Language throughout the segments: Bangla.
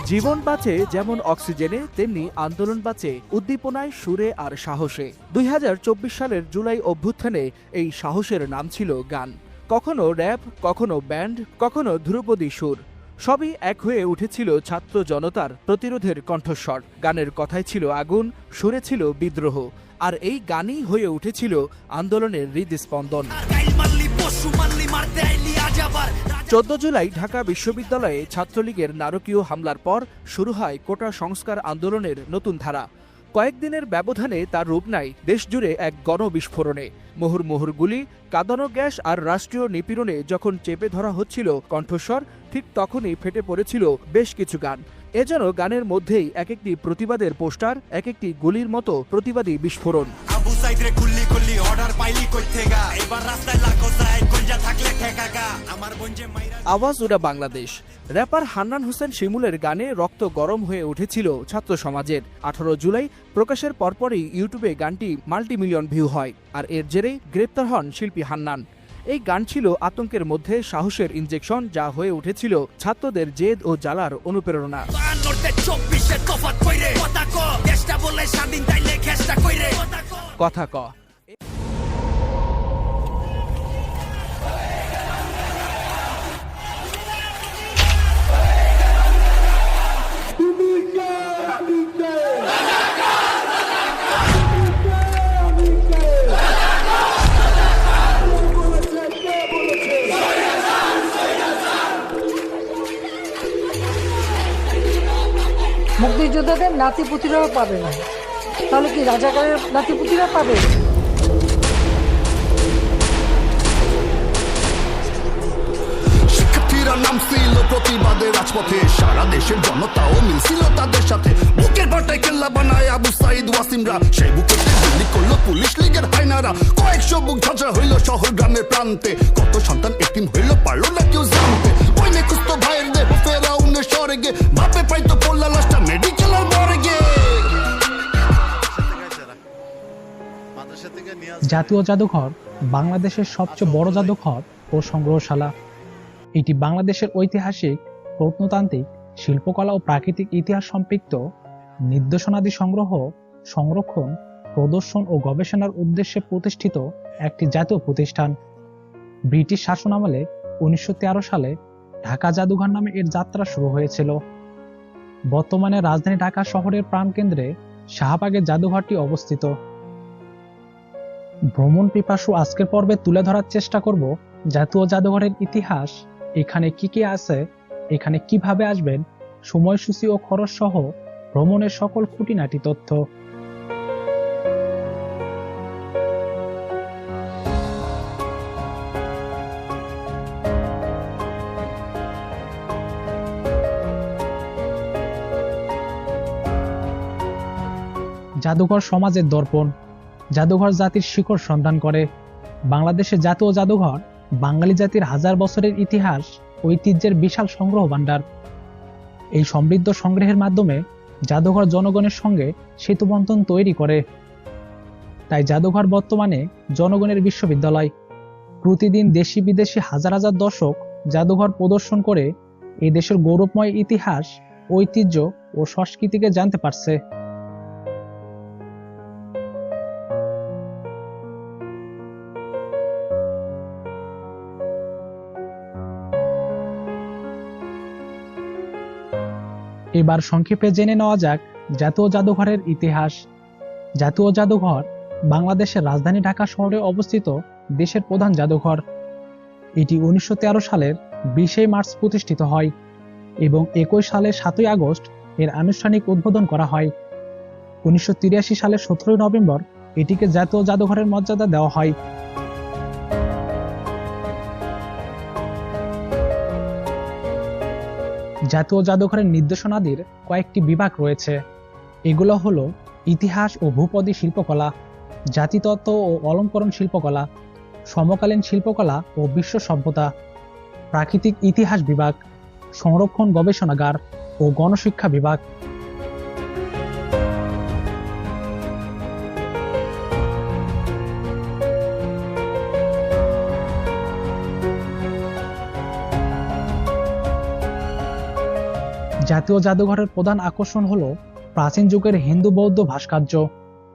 জীবন বাঁচে যেমন অক্সিজেনে, তেমনি আন্দোলন বাঁচে উদ্দীপনায়, সুরে আর সাহসে। ২০২৪ সালের জুলাই অভ্যুত্থানে এই সাহসের নাম ছিল গান। কখনো র্যাপ, কখনো ব্যান্ড, কখনো ধ্রুপদী সুর। সবই এক হয়ে উঠেছিল ছাত্র জনতার প্রতিরোধের কণ্ঠস্বর। গানের কথায় ছিল আগুন, সুরে ছিল বিদ্রোহ, আর এই গানই হয়ে উঠেছিল আন্দোলনের হৃদস্পন্দন। ১৪ জুলাই ঢাকা বিশ্ববিদ্যালয়ে ছাত্রলীগের নারকীয় হামলার পর শুরু হয় কোটা সংস্কার আন্দোলনের নতুন ধারা। কয়েকদিনের ব্যবধানে তার রূপ নেয় দেশজুড়ে এক গণবিস্ফোরণে। মুহুর্মুহুর গুলি, কাঁদানো গ্যাস আর রাষ্ট্রীয় নিপীড়নে যখন চেপে ধরা হচ্ছিল কণ্ঠস্বর, ঠিক তখনই ফেটে পড়েছিল বেশ কিছু গান। এ যেন গানের মধ্যেই এক একটি প্রতিবাদের পোস্টার, এক একটি গুলির মতো প্রতিবাদী বিস্ফোরণ। আওয়াজ ওরা বাংলাদেশ। র্যাপার হান্নান হোসেন শিমুলের গানে রক্ত গরম হয়ে উঠেছিল ছাত্র সমাজের। ১৮ জুলাই প্রকাশের পরপরই ইউটিউবে গানটি মাল্টিমিলিয়ন ভিউ হয়, আর এর জেরেই গ্রেপ্তার হন শিল্পী হান্নান। এই গান ছিল আতঙ্কের মধ্যে সাহসের ইনজেকশন, যা হয়ে উঠেছিল ছাত্রদের জেদ ও জ্বালার অনুপ্রেরণা। কথা ক। মুক্তিযোদ্ধাদের নাতিপুতিরাও পাবে না, তাহলে কি রাজাকারের নাতিপুতিরা পাবে? শিক্ষার্থীরা নামছিল প্রতিবাদের রাজপথে, সারা দেশের জনতাও মিলছিল তাদের সাথে। বুকের পাটায় কেল্লা বানায় আবু সাইদ ওয়াসিমরা, সেই বুকে গুলি করলো পুলিশ লীগের হাইনারা। কয়েকশো বুক ঝাঁঝরা হইল শহর গ্রামের প্রান্তে, কত সন্তান এতিম হইল পারলো না কেউ জানতে। ওই নেকুস্ত ভাইয়ের দেহ ফেরাউনের স্বর্গে, বাপে পাইতো পড়লা লাশটা মেডিকেলের মর্গে। জাতীয় জাদুঘর বাংলাদেশের সবচেয়ে বড় জাদুঘর ও সংগ্রহশালা। এটি বাংলাদেশের ঐতিহাসিক, প্রত্নতান্ত্রিক, শিল্পকলা ও প্রাকৃতিক ইতিহাস সম্পৃক্ত নিদর্শনাদি সংগ্রহ, সংরক্ষণ, প্রদর্শন ও গবেষণার উদ্দেশ্যে প্রতিষ্ঠিত একটি জাতীয় প্রতিষ্ঠান। ব্রিটিশ শাসনামলে ১৯১৩ সালে ঢাকা জাদুঘর নামে এর যাত্রা শুরু হয়েছিল। বর্তমানে রাজধানী ঢাকা শহরের প্রাণকেন্দ্রে শাহবাগের জাদুঘরটি অবস্থিত। ভ্রমণ পিপাসু আজকের পর্বে তুলে ধরার চেষ্টা করব জাতীয় জাদুঘরের ইতিহাস, এখানে কি কি আছে, এখানে কিভাবে আসবেন, সময়সূচি ও খরচ সহ ভ্রমণের সকল খুঁটিনাটি তথ্য। জাদুঘর সমাজের দর্পণ। জাদুঘর জাতির শিকড় সন্ধান করে। বাংলাদেশের জাতীয় জাদুঘর বাঙালি জাতির হাজার বছরের ইতিহাস, ঐতিহ্যের বিশাল সংগ্রহ ভাণ্ডার। এই সমৃদ্ধ সংগ্রহের মাধ্যমে জাদুঘর জনগণের সঙ্গে সেতুবন্ধন তৈরি করে। তাই জাদুঘর বর্তমানে জনগণের বিশ্ববিদ্যালয়। প্রতিদিন দেশি বিদেশি হাজার হাজার দর্শক জাদুঘর প্রদর্শন করে এই দেশের গৌরবময় ইতিহাস, ঐতিহ্য ও সংস্কৃতিকে জানতে পারছে। এবার সংক্ষেপে জেনে নেওয়া যাক জাতীয় জাদুঘরের ইতিহাস। জাতীয় জাদুঘর বাংলাদেশের রাজধানী ঢাকা শহরে অবস্থিত দেশের প্রধান জাদুঘর। এটি ১৯১৩ সালের ২০ মার্চ প্রতিষ্ঠিত হয় এবং ২১ সালের ৭ আগস্ট এর আনুষ্ঠানিক উদ্বোধন করা হয়। ১৯৮৩ সালের ১৭ নভেম্বর এটিকে জাতীয় জাদুঘরের মর্যাদা দেওয়া হয়। জাতীয় জাদুঘরের নিদর্শনাদির কয়েকটি বিভাগ রয়েছে। এগুলো হলো ইতিহাস ও ভূপদী শিল্পকলা, জাতিতত্ত্ব ও অলঙ্করণ শিল্পকলা, সমকালীন শিল্পকলা ও বিশ্ব সভ্যতা, প্রাকৃতিক ইতিহাস বিভাগ, সংরক্ষণ গবেষণাগার ও গণশিক্ষা বিভাগ। জাতীয় জাদুঘরের প্রধান আকর্ষণ হলো প্রাচীন যুগের হিন্দু বৌদ্ধ ভাস্কর্য,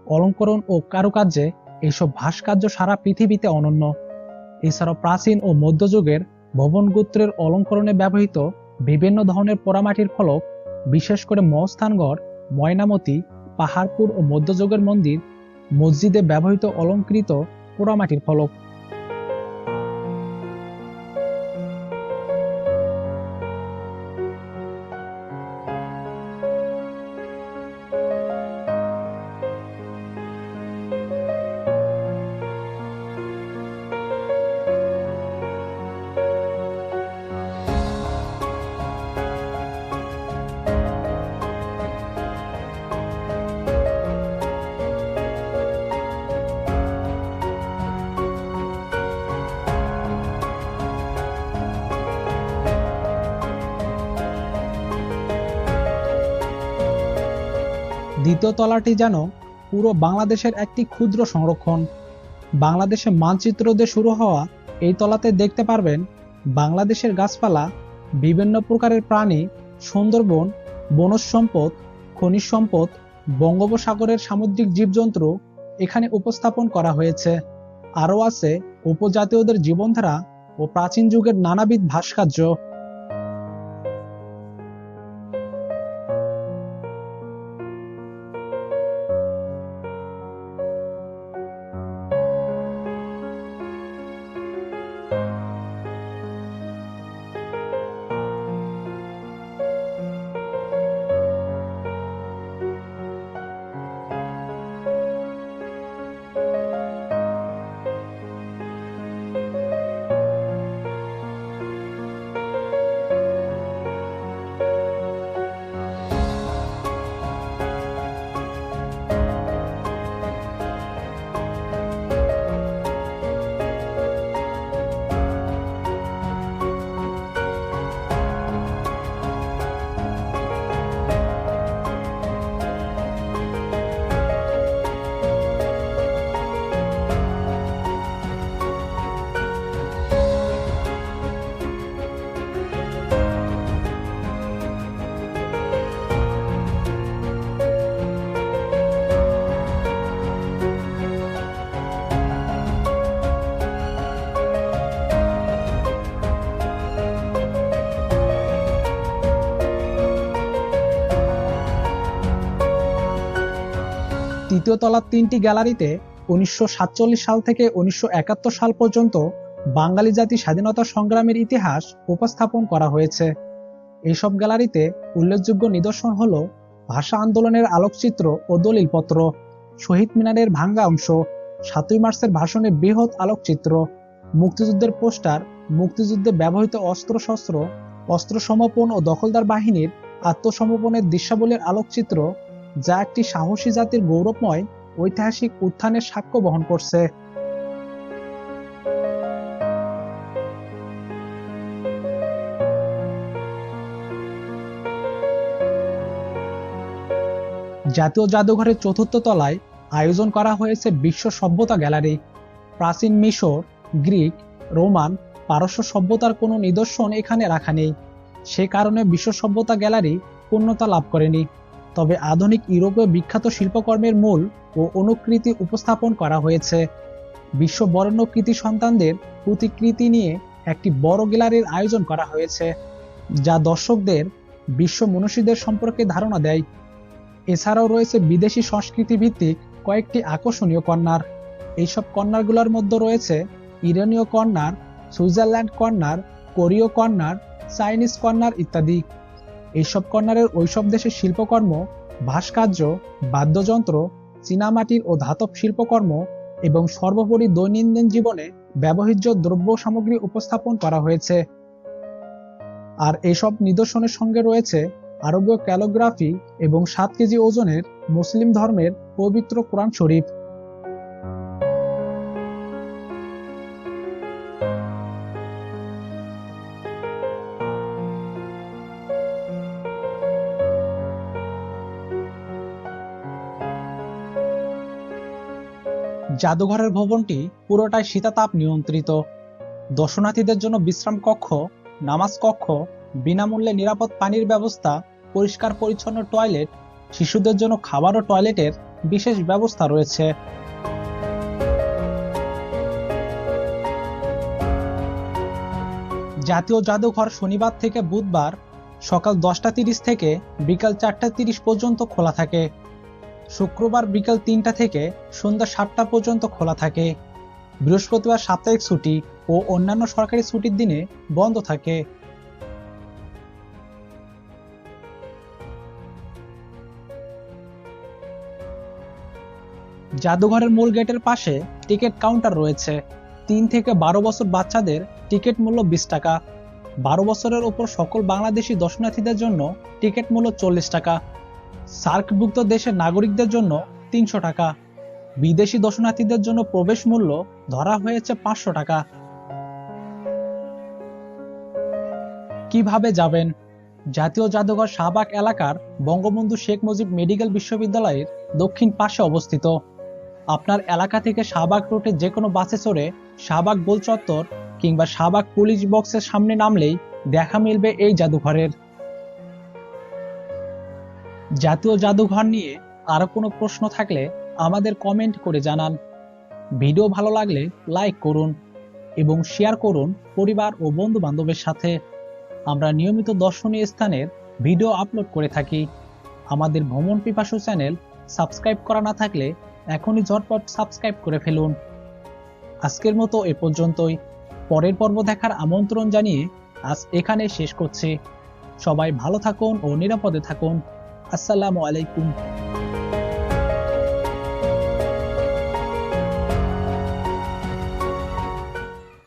অলঙ্করণ ও কারুকার্যে এইসব ভাস্কর্য সারা পৃথিবীতে অনন্য। এছাড়াও প্রাচীন ও মধ্যযুগের ভবন গোত্রের অলঙ্করণে ব্যবহৃত বিভিন্ন ধরনের পোড়ামাটির ফলক, বিশেষ করে মহস্থানগড়, ময়নামতি, পাহাড়পুর ও মধ্যযুগের মন্দির, মসজিদে ব্যবহৃত অলঙ্কৃত পোড়ামাটির ফলক। দ্বিতীয় তলাটি যেন পুরো বাংলাদেশের একটি ক্ষুদ্র সংরক্ষণ। বাংলাদেশে মানচিত্র দিয়ে শুরু হওয়া এই তলাতে দেখতে পারবেন বাংলাদেশের গাছপালা, বিভিন্ন প্রকারের প্রাণী, সুন্দরবন, বনজ সম্পদ, খনিজ সম্পদ, বঙ্গোপসাগরের সামুদ্রিক জীবজন্তু এখানে উপস্থাপন করা হয়েছে। আরও আছে উপজাতীয়দের জীবনধারা ও প্রাচীন যুগের নানাবিধ ভাস্কর্য। তৃতীয় তলার তিনটি গ্যালারিতে 1947 সাল থেকে 1971 সাল পর্যন্ত বাঙালি জাতি স্বাধীনতা সংগ্রামের ইতিহাস উপস্থাপন করা হয়েছে। এইসব গ্যালারিতে উল্লেখযোগ্য নিদর্শন হল ভাষা আন্দোলনের আলোকচিত্র ও দলিলপত্র, শহীদ মিনারের ভাঙ্গা অংশ, 7ই মার্চের ভাষণের বৃহৎ আলোকচিত্র, মুক্তিযুদ্ধের পোস্টার, মুক্তিযুদ্ধে ব্যবহৃত অস্ত্রশস্ত্র, অস্ত্র সমর্পণ ও দখলদার বাহিনীর আত্মসমর্পণের দৃশ্যাবলীর আলোকচিত্র, যা একটি সাহসী জাতির গৌরবময় ঐতিহাসিক উত্থানের সাক্ষ্য বহন করছে। জাতীয় জাদুঘরের চতুর্থ তলায় আয়োজন করা হয়েছে বিশ্ব সভ্যতা গ্যালারি। প্রাচীন মিশর, গ্রিক, রোমান, পারস্য সভ্যতার কোনো নিদর্শন এখানে রাখা নেই। সে কারণে বিশ্ব সভ্যতা গ্যালারি পূর্ণতা লাভ করেনি। তবে আধুনিক ইউরোপীয় বিখ্যাত শিল্পকর্মের মূল ও অনুকৃতি উপস্থাপন করা হয়েছে। বিশ্ব বরেণ্য কৃতি সন্তানদের প্রতিকৃতি নিয়ে একটি বড় গ্যালারির আয়োজন করা হয়েছে, যা দর্শকদের বিশ্ব মনীষীদের সম্পর্কে ধারণা দেয়। এছাড়াও রয়েছে বিদেশি সংস্কৃতি ভিত্তিক কয়েকটি আকর্ষণীয় কর্নার। এইসব কর্নারগুলোর মধ্যে রয়েছে ইরানীয় কর্নার, সুইজারল্যান্ড কর্নার, কোরীয় কর্নার, চাইনিজ কর্নার ইত্যাদি। এইসব কর্নারের ওইসব দেশের শিল্পকর্ম, ভাস্কর্য, বাদ্যযন্ত্র, চীনামাটির ও ধাতব শিল্পকর্ম এবং সর্বোপরি দৈনন্দিন জীবনে ব্যবহৃত দ্রব্য সামগ্রী উপস্থাপন করা হয়েছে। আর এসব নিদর্শনের সঙ্গে রয়েছে আরবীয় ক্যালিগ্রাফি এবং 7 কেজি ওজনের মুসলিম ধর্মের পবিত্র কোরআন শরীফ। জাদুঘরের ভবনটি পুরোটাই শীতাতাপ নিয়ন্ত্রিত। দর্শনার্থীদের জন্য বিশ্রাম কক্ষ, নামাজ কক্ষ, বিনামূল্যে নিরাপদ পানির ব্যবস্থা পরিষ্কার পরিচ্ছন্ন টয়লেট, শিশুদের জন্য খাবার ও টয়লেটের বিশেষ ব্যবস্থা রয়েছে। জাতীয় জাদুঘর শনিবার থেকে বুধবার সকাল 10টা 30 থেকে বিকাল 4টা 30 পর্যন্ত খোলা থাকে। শুক্রবার বিকাল 3টা থেকে সন্ধ্যা 7টা পর্যন্ত খোলা থাকে। বৃহস্পতিবার সাপ্তাহিক ছুটি ও অন্যান্য সরকারি ছুটির দিনে বন্ধ থাকে। জাদুঘরের মূল গেটের পাশে টিকিট কাউন্টার রয়েছে। 3 থেকে 12 বছর বাচ্চাদের টিকিট মূল্য 20 টাকা। 12 বছরের উপর সকল বাংলাদেশি দর্শনার্থীদের জন্য টিকিট মূল্য 40 টাকা। সার্কভুক্ত দেশের নাগরিকদের জন্য 300 টাকা। বিদেশি দর্শনার্থীদের জন্য প্রবেশ মূল্য ধরা হয়েছে 500 টাকা। কিভাবে যাবেন? জাতীয় জাদুঘর শাহবাগ এলাকার বঙ্গবন্ধু শেখ মুজিব মেডিকেল বিশ্ববিদ্যালয়ের দক্ষিণ পাশে অবস্থিত। আপনার এলাকা থেকে শাহবাগ রুটে যে কোনো বাসে চড়ে শাহবাগ গোল চত্বর কিংবা শাহবাগ পুলিশ বক্সের সামনে নামলেই দেখা মিলবে এই জাদুঘরের। জাতীয় জাদুঘর নিয়ে আরো কোনো প্রশ্ন থাকলে আমাদের কমেন্ট করে জানান। ভিডিও ভালো লাগলে লাইক করুন এবং শেয়ার করুন পরিবার ও বন্ধু বান্ধবের সাথে। আমরা নিয়মিত দর্শনীয় স্থানের ভিডিও আপলোড করে থাকি। আমাদের ভ্রমণ পিপাসু চ্যানেল সাবস্ক্রাইব করা না থাকলে এখনই ঝটপট সাবস্ক্রাইব করে ফেলুন। আজকের মতো এ পর্যন্তই। পরের পর্ব দেখার আমন্ত্রণ জানিয়ে আজ এখানে শেষ করছি। সবাই ভালো থাকুন ও নিরাপদে থাকুন। আসসালামু আলাইকুম।